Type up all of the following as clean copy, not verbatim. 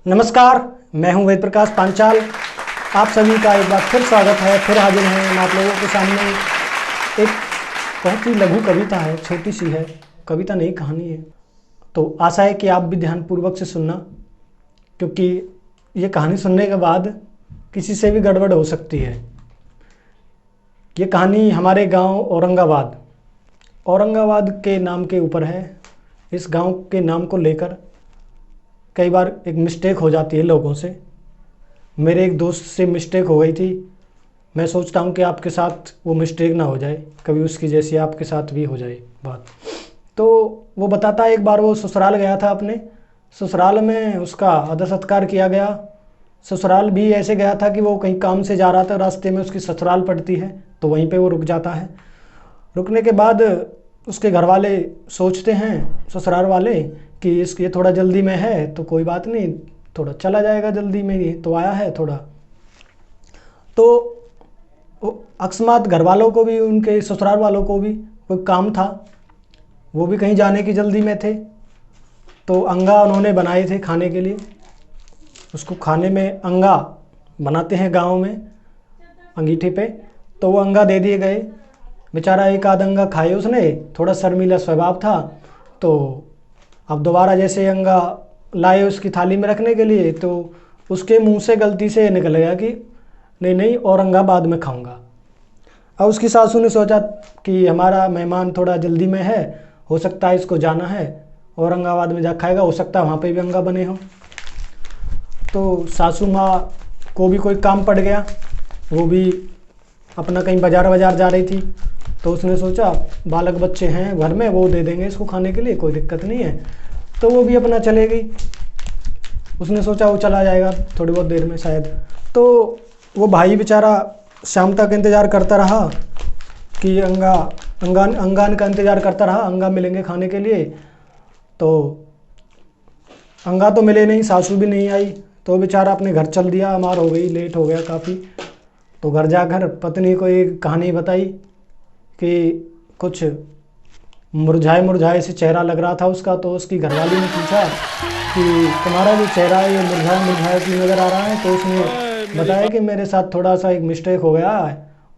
नमस्कार, मैं हूं वेद प्रकाश पांचाल। आप सभी का एक बार फिर स्वागत है। फिर हाजिर हैं हम आप लोगों के सामने। एक बहुत ही लघु कविता है, छोटी सी है, कविता नहीं कहानी है। तो आशा है कि आप भी ध्यानपूर्वक से सुनना, क्योंकि ये कहानी सुनने के बाद किसी से भी गड़बड़ हो सकती है। ये कहानी हमारे गांव औरंगाबाद के नाम के ऊपर है। इस गांव के नाम को लेकर कई बार एक मिस्टेक हो जाती है लोगों से। मेरे एक दोस्त से मिस्टेक हो गई थी। मैं सोचता हूँ कि आपके साथ वो मिस्टेक ना हो जाए, कभी उसकी जैसी आपके साथ भी हो जाए बात। तो वो बताता है, एक बार वो ससुराल गया था अपने। ससुराल में उसका आदर सत्कार किया गया। ससुराल भी ऐसे गया था कि वो कहीं काम से जा रहा था, रास्ते में उसकी ससुराल पड़ती है, तो वहीं पे वो रुक जाता है। रुकने के बाद उसके घर वाले सोचते हैं, ससुराल वाले, कि ये थोड़ा जल्दी में है तो कोई बात नहीं, थोड़ा चला जाएगा जल्दी में, ही तो आया है थोड़ा। तो अकस्मात घर वालों को भी, उनके ससुराल वालों को भी कोई काम था, वो भी कहीं जाने की जल्दी में थे। तो अंगा उन्होंने बनाए थे खाने के लिए। उसको खाने में अंगा बनाते हैं गाँव में, अंगीठे पे। तो वो अंगा दे दिए गए। बेचारा एक आध अंगा खाए उसने, थोड़ा शर्मीला स्वभाव था। तो अब दोबारा जैसे अंगा लाए उसकी थाली में रखने के लिए, तो उसके मुंह से गलती से निकल गया कि नहीं नहीं, और अंगा बाद में खाऊंगा। अब उसकी सासू ने सोचा कि हमारा मेहमान थोड़ा जल्दी में है, हो सकता है इसको जाना है, औरंगाबाद में जा खाएगा, हो सकता है वहाँ पे भी अंगा बने हो। तो सासू माँ को भी कोई काम पड़ गया, वो भी अपना कहीं बाजार जा रही थी। तो उसने सोचा बालक बच्चे हैं घर में, वो दे देंगे इसको खाने के लिए, कोई दिक्कत नहीं है। तो वो भी अपना चले गई। उसने सोचा वो चला जाएगा थोड़ी बहुत देर में शायद। तो वो भाई बेचारा शाम तक इंतज़ार करता रहा कि अंगान का इंतज़ार करता रहा, अंगा मिलेंगे खाने के लिए। तो अंगा तो मिले नहीं, सासू भी नहीं आई। तो बेचारा अपने घर चल दिया, मार हो गई, लेट हो गया काफ़ी। तो घर जाकर पत्नी को एक कहानी बताई कि कुछ मुरझाए से चेहरा लग रहा था उसका। तो उसकी घरवाली ने पूछा कि तुम्हारा जो चेहरा है ये मुरझाया क्यों नज़र आ रहा है। तो उसने बताया कि मेरे साथ थोड़ा सा एक मिस्टेक हो गया है,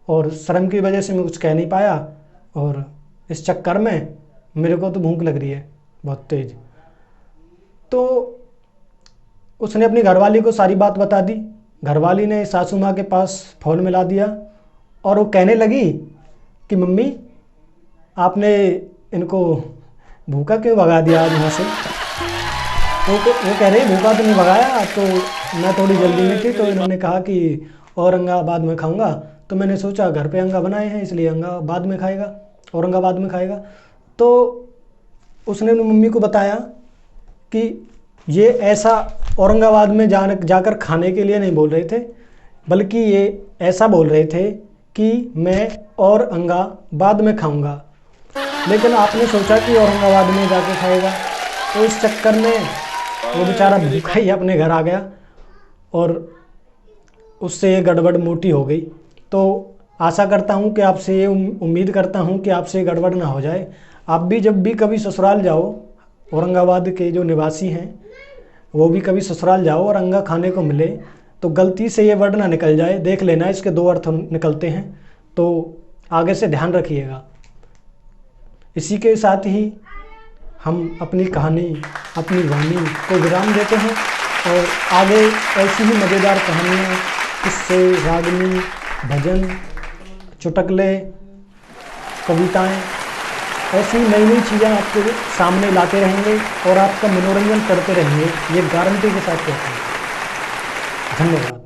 और शर्म की वजह से मैं कुछ कह नहीं पाया, और इस चक्कर में मेरे को तो भूख लग रही है बहुत तेज़। तो उसने अपनी घरवाली को सारी बात बता दी। घरवाली ने सासू माँ के पास फ़ोन मिला दिया, और वो कहने लगी कि मम्मी आपने इनको भूखा क्यों भगा दिया आज यहाँ से। वो कह रही भूखा तो नहीं भगाया, तो मैं थोड़ी जल्दी में थी, तो इन्होंने कहा कि औरंगाबाद में खाऊंगा, तो मैंने सोचा घर पे अंगा बनाए हैं इसलिए अंगाबाद में खाएगा, औरंगाबाद में खाएगा। तो उसने मम्मी को बताया कि ये ऐसा औरंगाबाद में जाकर खाने के लिए नहीं बोल रहे थे, बल्कि ये ऐसा बोल रहे थे कि मैं और अंगा बाद में खाऊंगा, लेकिन आपने सोचा कि औरंगाबाद में जाके खाएगा। तो इस चक्कर में वो बेचारा भूखा ही अपने घर आ गया, और उससे ये गड़बड़ मोटी हो गई। तो आशा करता हूँ कि आपसे ये उम्मीद करता हूँ कि आपसे ये गड़बड़ ना हो जाए। आप भी जब भी कभी ससुराल जाओ, औरंगाबाद के जो निवासी हैं वो भी कभी ससुराल जाओ और अंगा खाने को मिले, तो गलती से ये वर्ड ना निकल जाए, देख लेना इसके दो अर्थ निकलते हैं, तो आगे से ध्यान रखिएगा। इसी के साथ ही हम अपनी कहानी, अपनी वाणी को विराम देते हैं, और आगे ऐसी ही मज़ेदार कहानियाँ, किस्से, रागनी, भजन, चुटकुले, कविताएं, ऐसी नई नई चीज़ें आपके सामने लाते रहेंगे और आपका मनोरंजन करते रहेंगे, ये गारंटी के साथ कहते हैं। धन्यवाद।